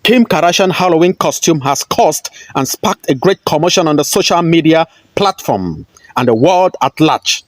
Kim Kardashian Halloween costume has caused and sparked a great commotion on the social media platform and the world at large.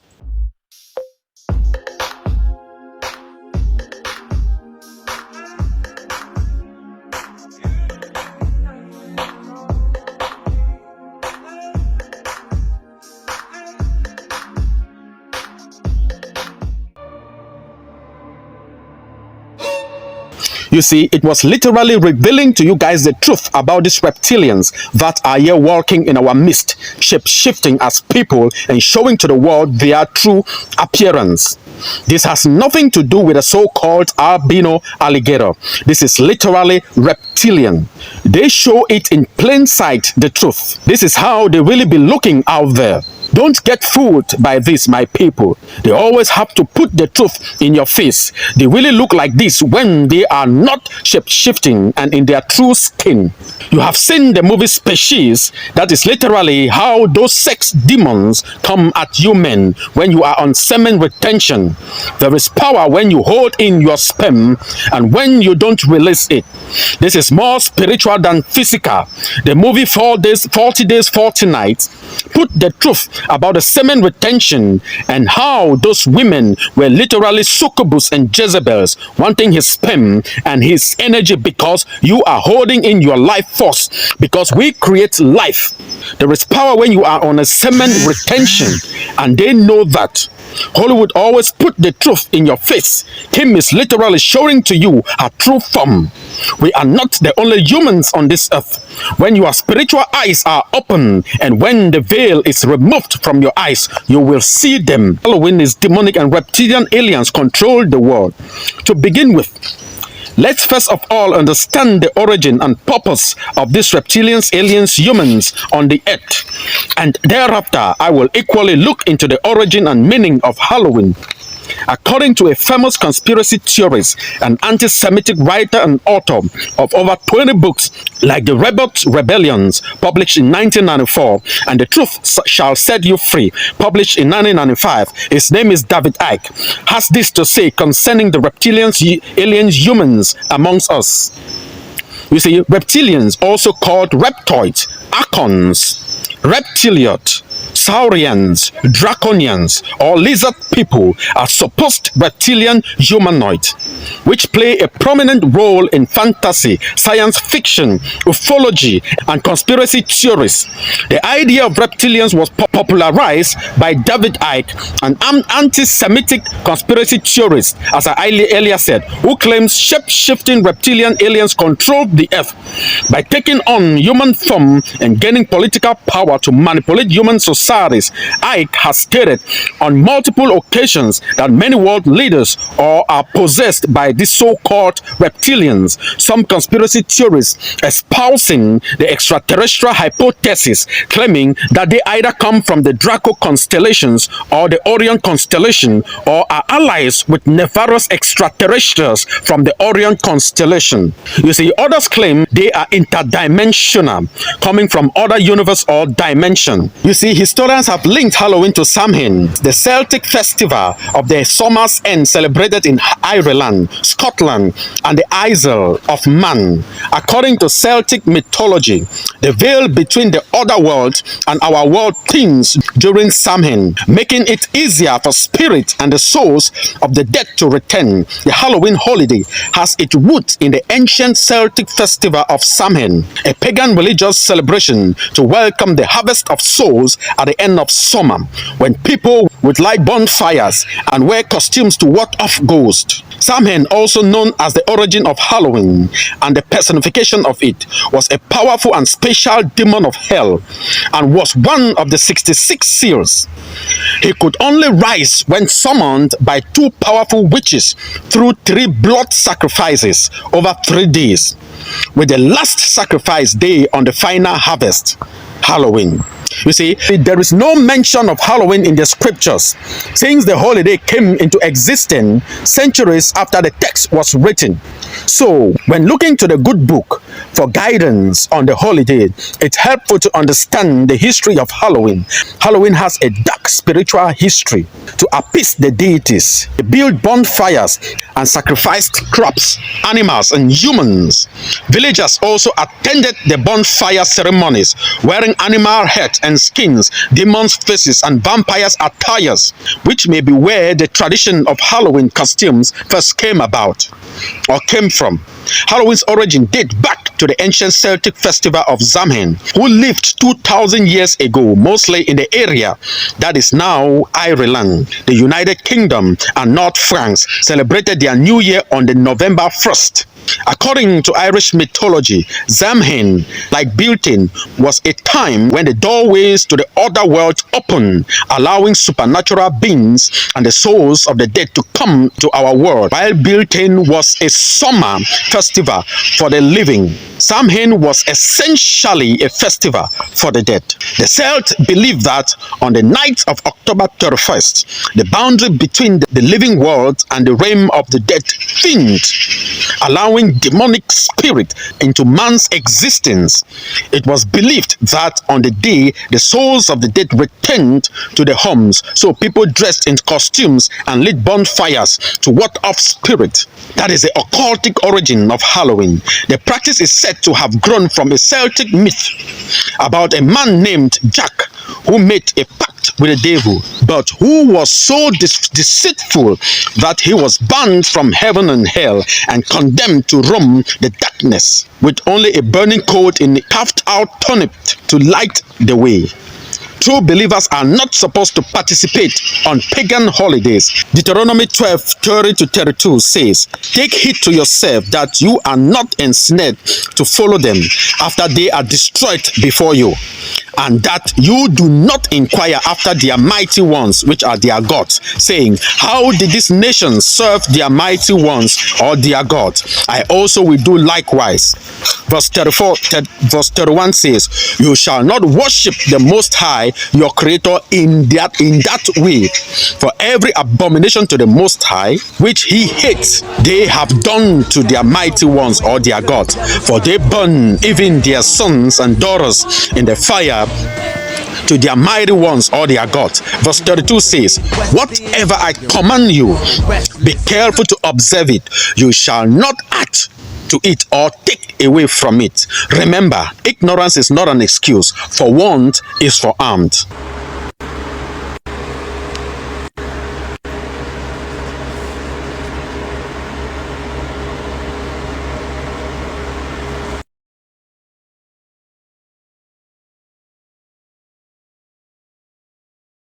You see, it was literally revealing to you guys the truth about these reptilians that are here walking in our midst, shape-shifting as people and showing to the world their true appearance. This has nothing to do with a so-called albino alligator. This is literally reptilian. They show it in plain sight, the truth. This is how they really be looking out there. Don't get fooled by this, my people. They always have to put the truth in your face. They really look like this when they are not shape-shifting and in their true skin. You have seen the movie Species. That is literally how those sex demons come at you men when you are on semen retention. There is power when you hold in your sperm and when you don't release it. This is more spiritual than physical. The movie 40 Days, 40 Nights put the truth about the semen retention and how those women were literally succubus and Jezebels wanting his sperm and his energy because you are holding in your life force, because we create life. There is power when you are on a semen retention, and they know that. Hollywood always put the truth in your face. Kim is literally showing to you her true form. We are not the only humans on this earth. When your spiritual eyes are open and when the veil is removed from your eyes, you will see them. Halloween is demonic and reptilian aliens control the world. To begin with, let's first of all understand the origin and purpose of these reptilians, aliens, humans on the earth. And thereafter, I will equally look into the origin and meaning of Halloween. According to a famous conspiracy theorist, an anti-Semitic writer and author of over 20 books like The Rebellions, published in 1994, and The Truth Shall Set You Free, published in 1995, his name is David Icke, has this to say concerning the reptilians, aliens, humans amongst us. You see, reptilians, also called reptoids, archons, reptiliot, saurians, draconians, or lizard people are supposed reptilian humanoids, which play a prominent role in fantasy, science fiction, ufology, and conspiracy theories. The idea of reptilians was popularized by David Icke, an anti-Semitic conspiracy theorist, as I earlier said, who claims shape-shifting reptilian aliens controlled the earth by taking on human form and gaining political power to manipulate human societies. Icke has stated on multiple occasions that many world leaders are possessed by these so-called reptilians. Some conspiracy theorists espousing the extraterrestrial hypothesis, claiming that they either come from the Draco constellations or the Orion constellation, or are allies with nefarious extraterrestrials from the Orion constellation. You see, others claim they are interdimensional, coming from other universe or dimension. You see, historians have linked Halloween to Samhain, the Celtic festival of the summer's end celebrated in Ireland, Scotland, and the Isle of Man. According to Celtic mythology, the veil between the other world and our world thins during Samhain, making it easier for spirits and the souls of the dead to return. The Halloween holiday has its roots in the ancient Celtic festival of Samhain, a pagan religious celebration to welcome the harvest of souls at the end of summer, when people would light bonfires and wear costumes to ward off ghosts. Samhain, also known as the origin of Halloween and the personification of it, was a powerful and special demon of hell and was one of the 66 seals. He could only rise when summoned by two powerful witches through 3 blood sacrifices over 3 days, with the last sacrifice day on the final harvest, Halloween. You see, there is no mention of Halloween in the scriptures since the holiday came into existence centuries after the text was written. So, when looking to the good book, For guidance on the holiday, it's helpful to understand the history of Halloween. Halloween has a dark spiritual history. To appease the deities, they built bonfires and sacrificed crops, animals, and humans. Villagers also attended the bonfire ceremonies, wearing animal heads and skins, demons' faces, and vampires' attires, which may be where the tradition of Halloween costumes first came about or came from. Halloween's origin dates back to the ancient Celtic festival of Samhain, who lived 2,000 years ago, mostly in the area that is now Ireland. The United Kingdom and North France celebrated their new year on the November 1st. According to Irish mythology, Samhain, like Beltane, was a time when the doorways to the other world opened, allowing supernatural beings and the souls of the dead to come to our world. While Beltane was a summer festival for the living, Samhain was essentially a festival for the dead. The Celts believed that on the night of October 31st, the boundary between the living world and the realm of the dead thinned, allowing demonic spirit into man's existence. It was believed that on the day the souls of the dead returned to their homes, so people dressed in costumes and lit bonfires to ward off spirit. That is the occultic origin of Halloween. The practice is said to have grown from a Celtic myth about a man named Jack who made a pact with the devil, but who was so deceitful that he was banned from heaven and hell and condemned to roam the darkness with only a burning coal in a carved out turnip to light the way. True believers are not supposed to participate on pagan holidays. Deuteronomy 12:30-32 says, "Take heed to yourself that you are not ensnared to follow them after they are destroyed before you, and that you do not inquire after their mighty ones, which are their gods, saying, how did these nations serve their mighty ones or their gods? I also will do likewise." Verse 31 says, "You shall not worship the Most High, your Creator, in that way. For every abomination to the Most High, which He hates, they have done to their mighty ones or their gods. For they burn even their sons and daughters in the fire to their mighty ones or their gods." Verse 32 says, "Whatever I command you, be careful to observe it. You shall not add to it or take away from it. Remember, ignorance is not an excuse, for want is for armed."